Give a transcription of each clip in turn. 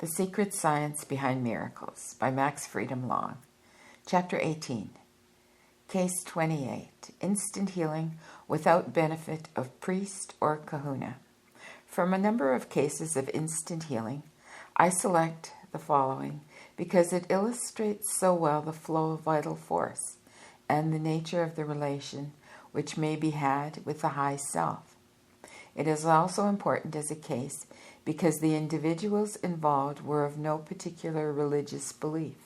The Secret Science Behind Miracles by Max Freedom Long. Chapter 18. Case 28. Instant Healing Without Benefit of Priest or Kahuna. From a number of cases of instant healing, I select the following because it illustrates so well the flow of vital force and the nature of the relation which may be had with the high self. It is also important as a case because the individuals involved were of no particular religious belief.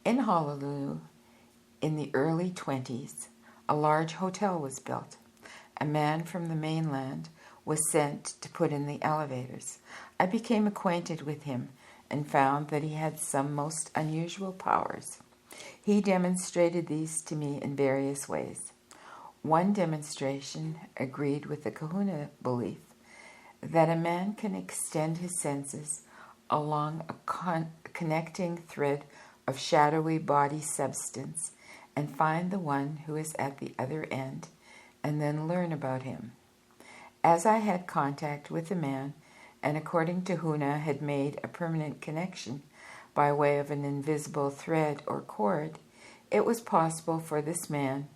In Honolulu, in the early 20s, a large hotel was built. A man from the mainland was sent to put in the elevators. I became acquainted with him and found that he had some most unusual powers. He demonstrated these to me in various ways. One demonstration agreed with the kahuna belief that a man can extend his senses along a connecting thread of shadowy body substance and find the one who is at the other end and then learn about him. As I had contact with the man and according to Huna had made a permanent connection by way of an invisible thread or cord, it was possible for this man's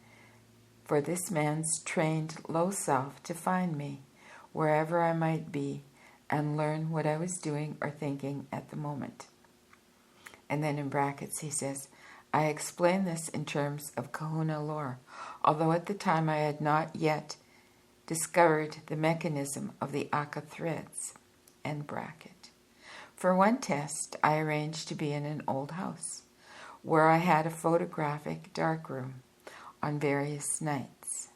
trained low self to find me, wherever I might be, and learn what I was doing or thinking at the moment. And then in brackets he says, I explain this in terms of kahuna lore, although at the time I had not yet discovered the mechanism of the aka threads, end bracket. For one test, I arranged to be in an old house, where I had a photographic darkroom on various nights.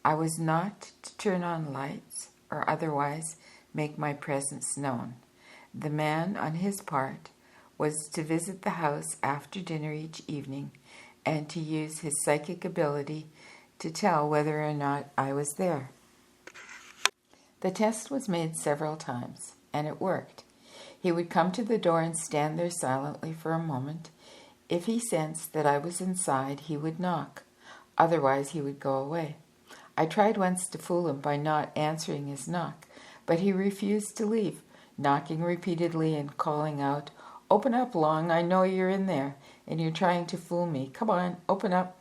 I was not to turn on lights or otherwise make my presence known. The man, on his part, was to visit the house after dinner each evening and to use his psychic ability to tell whether or not I was there. The test was made several times, and it worked. He would come to the door and stand there silently for a moment. If he sensed that I was inside, he would knock. Otherwise, he would go away. I tried once to fool him by not answering his knock, but he refused to leave, knocking repeatedly and calling out, Open up, Long, I know you're in there, and you're trying to fool me. Come on, open up.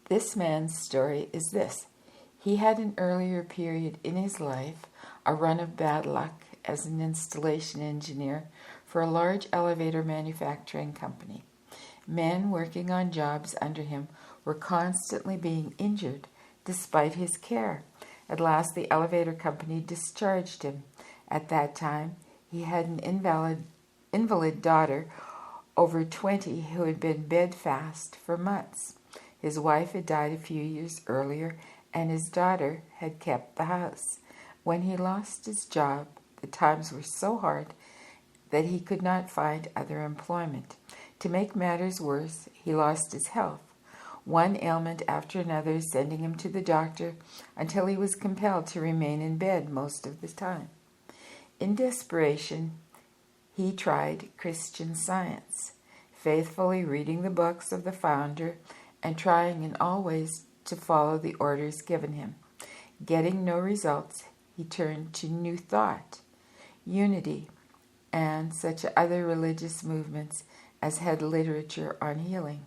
This man's story is this. He had an earlier period in his life, a run of bad luck as an installation engineer for a large elevator manufacturing company. Men working on jobs under him were constantly being injured despite his care. At last the elevator company discharged him. At that time, he had an invalid daughter over 20 who had been bedfast for months. His wife had died a few years earlier and his daughter had kept the house. When he lost his job, the times were so hard that he could not find other employment. To make matters worse, he lost his health, one ailment after another sending him to the doctor until he was compelled to remain in bed most of the time. In desperation, he tried Christian Science, faithfully reading the books of the founder and trying in all ways to follow the orders given him. Getting no results, he turned to New Thought, Unity, and such other religious movements as had literature on healing.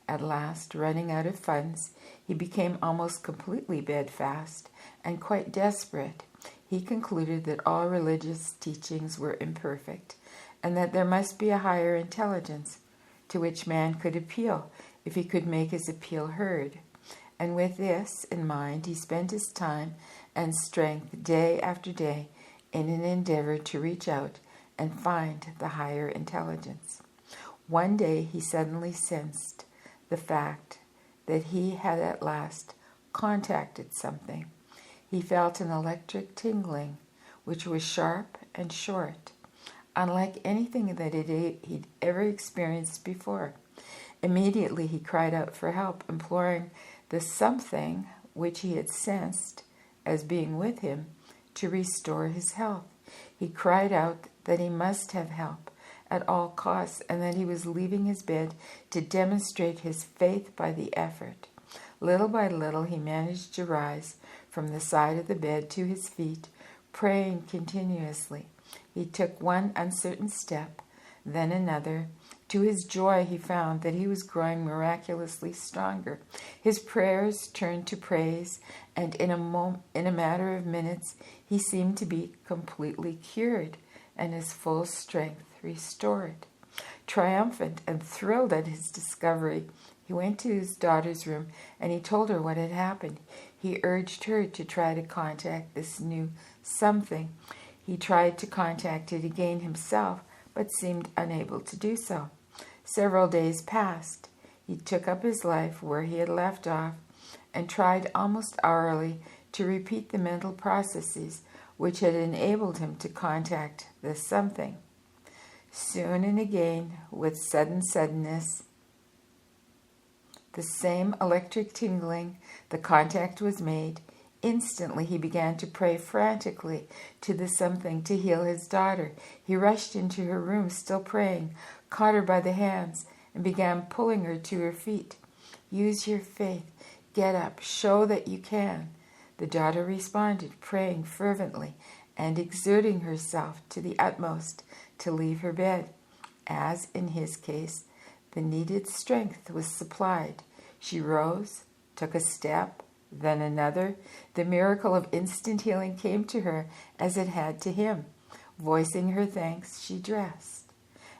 At last, running out of funds, he became almost completely bedfast and quite desperate. He concluded that all religious teachings were imperfect and that there must be a higher intelligence to which man could appeal if he could make his appeal heard. And with this in mind, he spent his time and strength day after day in an endeavor to reach out and find the higher intelligence. One day he suddenly sensed the fact that he had at last contacted something. He felt an electric tingling, which was sharp and short, unlike anything that he'd ever experienced before. Immediately he cried out for help, imploring the something which he had sensed as being with him to restore his health. He cried out that he must have help at all costs and that he was leaving his bed to demonstrate his faith by the effort. Little by little he managed to rise from the side of the bed to his feet, praying continuously. He took one uncertain step, then another. To his joy, he found that he was growing miraculously stronger. His prayers turned to praise, and in a matter of minutes, he seemed to be completely cured and his full strength restored. Triumphant and thrilled at his discovery, he went to his daughter's room and he told her what had happened. He urged her to try to contact this new something. He tried to contact it again himself, but seemed unable to do so. Several days passed. He took up his life where he had left off and tried almost hourly to repeat the mental processes which had enabled him to contact this something. Soon and again, with suddenness, the same electric tingling, the contact was made. Instantly he began to pray frantically to the something to heal his daughter. He rushed into her room, still praying, caught her by the hands, and began pulling her to her feet. Use your faith. Get up. Show that you can. The daughter responded, praying fervently and exerting herself to the utmost to leave her bed. As in his case, the needed strength was supplied. She rose, took a step, then another. The miracle of instant healing came to her as it had to him. Voicing her thanks, she dressed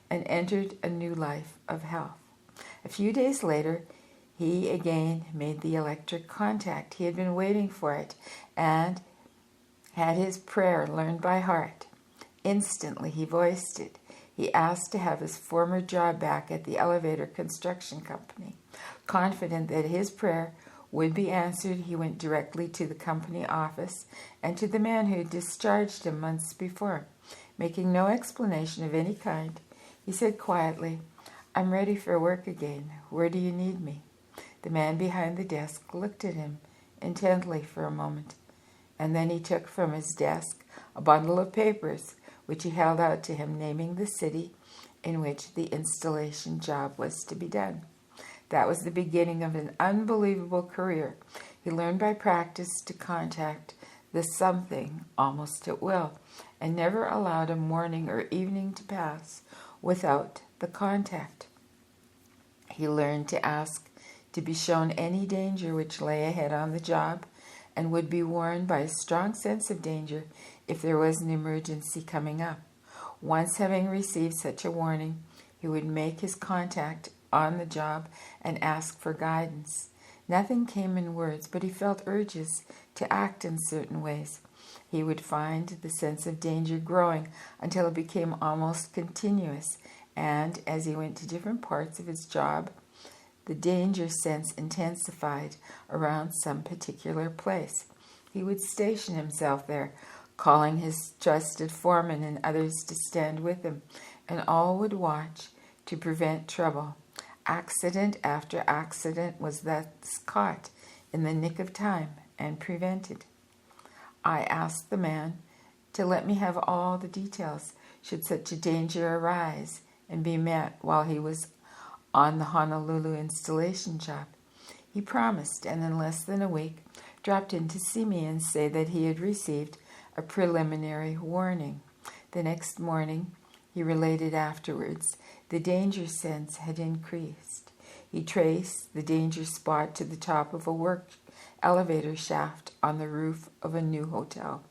and entered a new life of health. A few days later, he again made the electric contact. He had been waiting for it and had his prayer learned by heart. Instantly he voiced it. He asked to have his former job back at the elevator construction company. Confident that his prayer would be answered, he went directly to the company office and to the man who had discharged him months before. Making no explanation of any kind, he said quietly, "I'm ready for work again. Where do you need me?" The man behind the desk looked at him intently for a moment, and then he took from his desk a bundle of papers, which he held out to him, naming the city in which the installation job was to be done. That was the beginning of an unbelievable career. He learned by practice to contact the something almost at will, and never allowed a morning or evening to pass without the contact. He learned to ask to be shown any danger which lay ahead on the job, and would be warned by a strong sense of danger if there was an emergency coming up. Once having received such a warning, he would make his contact on the job and ask for guidance. Nothing came in words, but he felt urges to act in certain ways. He would find the sense of danger growing until it became almost continuous, and as he went to different parts of his job, the danger sense intensified around some particular place. He would station himself there, calling his trusted foreman and others to stand with him, and all would watch to prevent trouble. Accident after accident was thus caught in the nick of time and prevented. I asked the man to let me have all the details should such a danger arise and be met while he was on the Honolulu installation job. He promised, and in less than a week dropped in to see me and say that he had received a preliminary warning. The next morning, he related afterwards, the danger sense had increased. He traced the danger spot to the top of a work elevator shaft on the roof of a new hotel.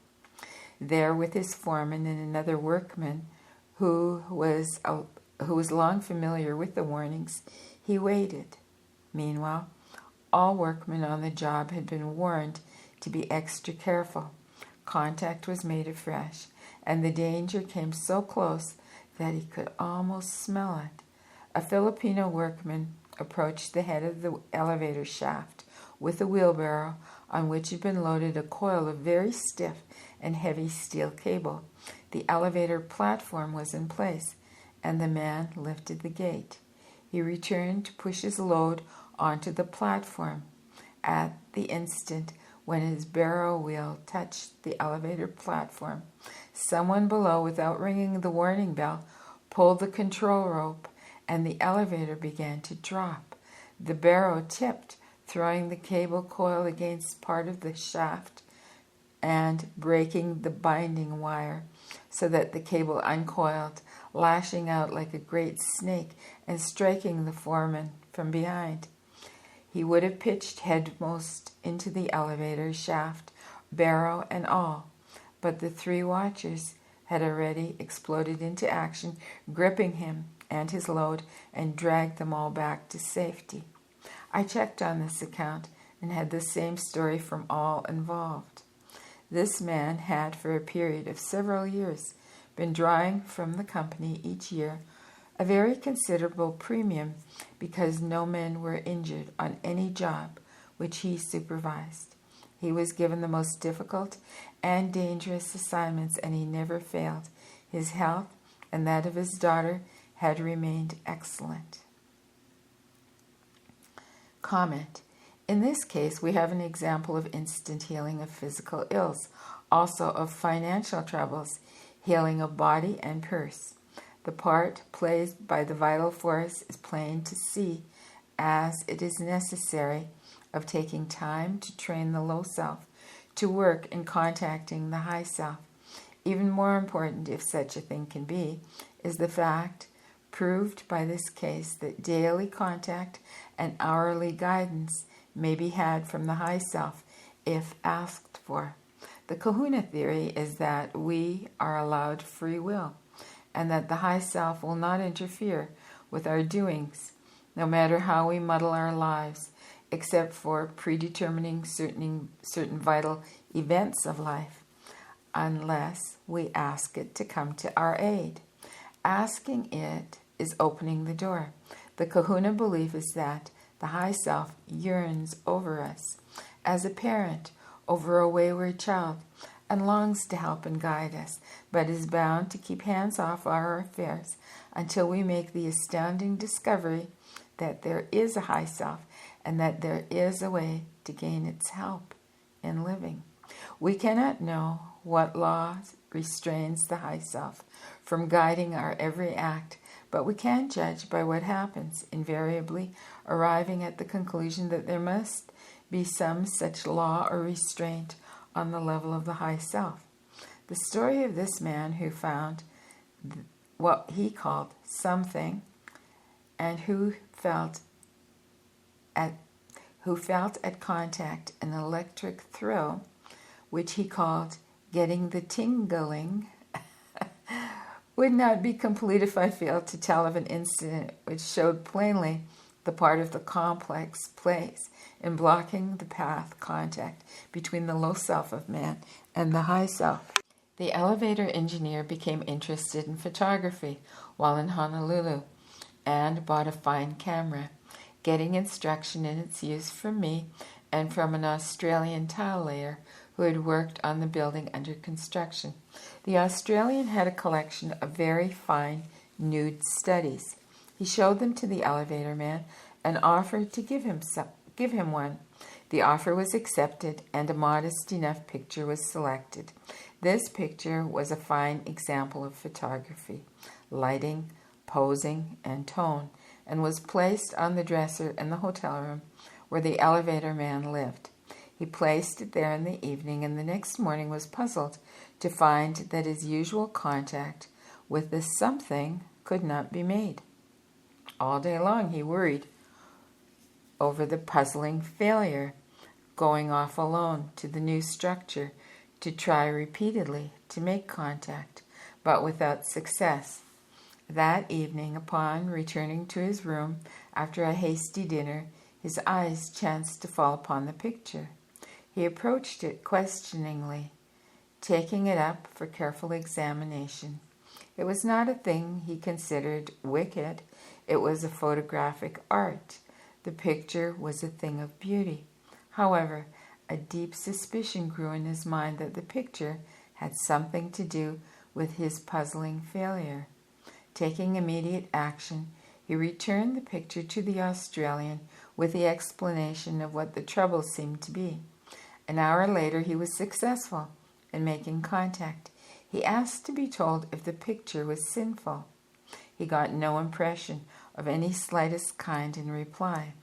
There, with his foreman and another workman who was long familiar with the warnings, he waited. Meanwhile, all workmen on the job had been warned to be extra careful. Contact was made afresh, and the danger came so close that he could almost smell it. A Filipino workman approached the head of the elevator shaft with a wheelbarrow on which had been loaded a coil of very stiff and heavy steel cable. The elevator platform was in place, and the man lifted the gate. He returned to push his load onto the platform. At the instant when his barrow wheel touched the elevator platform, someone below, without ringing the warning bell, pulled the control rope, and the elevator began to drop. The barrow tipped, throwing the cable coil against part of the shaft and breaking the binding wire so that the cable uncoiled, lashing out like a great snake and striking the foreman from behind. He would have pitched headmost into the elevator shaft, barrow and all, but the 3 watchers had already exploded into action, gripping him and his load, and dragged them all back to safety. I checked on this account and had the same story from all involved. This man had, for a period of several years, been drawing from the company each year a very considerable premium because no men were injured on any job which he supervised. He was given the most difficult and dangerous assignments, and he never failed. His health and that of his daughter had remained excellent. Comment. In this case, we have an example of instant healing of physical ills, also of financial troubles, healing of body and purse. The part played by the vital force is plain to see, as it is necessary of taking time to train the low self to work in contacting the high self. Even more important, if such a thing can be, is the fact, proved by this case, that daily contact and hourly guidance may be had from the high self if asked for. The kahuna theory is that we are allowed free will, and that the high self will not interfere with our doings, no matter how we muddle our lives, except for predetermining certain vital events of life, unless we ask it to come to our aid. Asking it is opening the door. The kahuna belief is that the high self yearns over us, as a parent over a wayward child, and longs to help and guide us, but is bound to keep hands off our affairs until we make the astounding discovery that there is a high self and that there is a way to gain its help in living. We cannot know what law restrains the high self from guiding our every act, but we can judge by what happens, invariably arriving at the conclusion that there must be some such law or restraint on the level of the high self. The story of this man who found what he called something, and who felt at contact an electric thrill, which he called getting the tingling, would not be complete if I failed to tell of an incident which showed plainly the part of the complex plays in blocking the path contact between the low self of man and the high self. The elevator engineer became interested in photography while in Honolulu and bought a fine camera, getting instruction in its use from me and from an Australian tile layer who had worked on the building under construction. The Australian had a collection of very fine nude studies. He showed them to the elevator man and offered to give him one. The offer was accepted, and a modest enough picture was selected. This picture was a fine example of photography, lighting, posing, and tone, and was placed on the dresser in the hotel room where the elevator man lived. He placed it there in the evening, and the next morning was puzzled to find that his usual contact with the something could not be made. All day long he worried over the puzzling failure, going off alone to the new structure to try repeatedly to make contact, but without success. That evening, upon returning to his room after a hasty dinner, his eyes chanced to fall upon the picture. He approached it questioningly, taking it up for careful examination. It was not a thing he considered wicked. It was a photographic art. The picture was a thing of beauty. However, a deep suspicion grew in his mind that the picture had something to do with his puzzling failure. Taking immediate action, he returned the picture to the Australian with the explanation of what the trouble seemed to be. An hour later, he was successful in making contact. He asked to be told if the picture was sinful. He got no impression of any slightest kind in reply.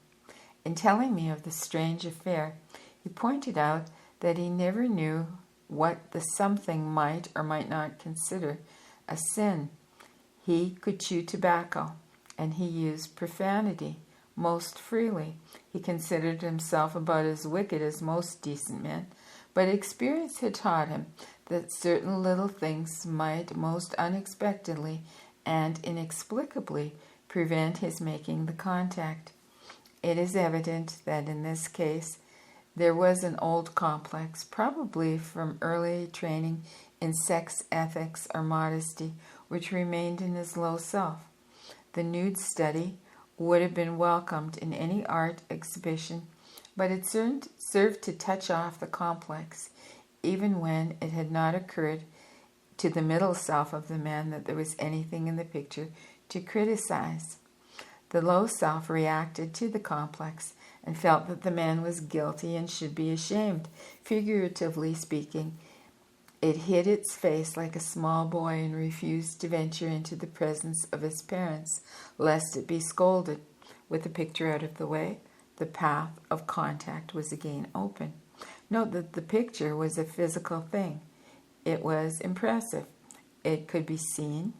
In telling me of the strange affair, he pointed out that he never knew what the something might or might not consider a sin. He could chew tobacco, and he used profanity most freely. He considered himself about as wicked as most decent men, but experience had taught him that certain little things might most unexpectedly and inexplicably prevent his making the contact. It is evident that in this case there was an old complex, probably from early training in sex ethics or modesty, which remained in his low self. The nude study would have been welcomed in any art exhibition, but it served to touch off the complex, even when it had not occurred to the middle self of the man that there was anything in the picture to criticize. The low self reacted to the complex and felt that the man was guilty and should be ashamed. Figuratively speaking, it hid its face like a small boy and refused to venture into the presence of his parents, lest it be scolded. With the picture out of the way, the path of contact was again open. Note that the picture was a physical thing. It was impressive. It could be seen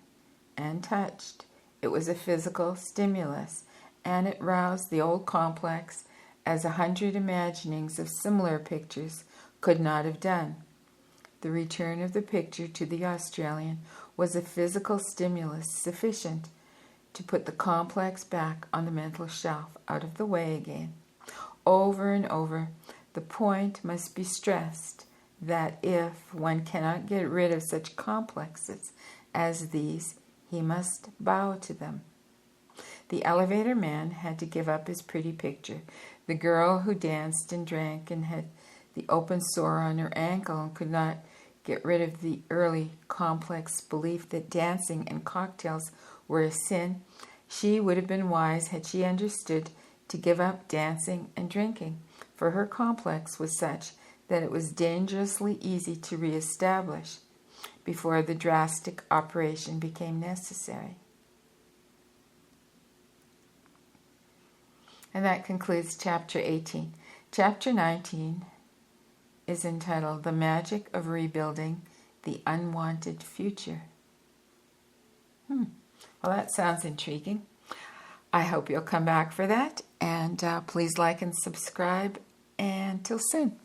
and touched. It was a physical stimulus, and it roused the old complex as 100 imaginings of similar pictures could not have done. The return of the picture to the Australian was a physical stimulus sufficient to put the complex back on the mental shelf, out of the way again. Over and over, the point must be stressed that if one cannot get rid of such complexes as these, he must bow to them. The elevator man had to give up his pretty picture. The girl who danced and drank and had the open sore on her ankle and could not get rid of the early complex belief that dancing and cocktails were a sin, she would have been wise had she understood to give up dancing and drinking, for her complex was such that it was dangerously easy to reestablish before the drastic operation became necessary. And that concludes Chapter 18. Chapter 19 is entitled The Magic of Rebuilding the Unwanted Future. Well, that sounds intriguing. I hope you'll come back for that, and please like and subscribe, and till soon.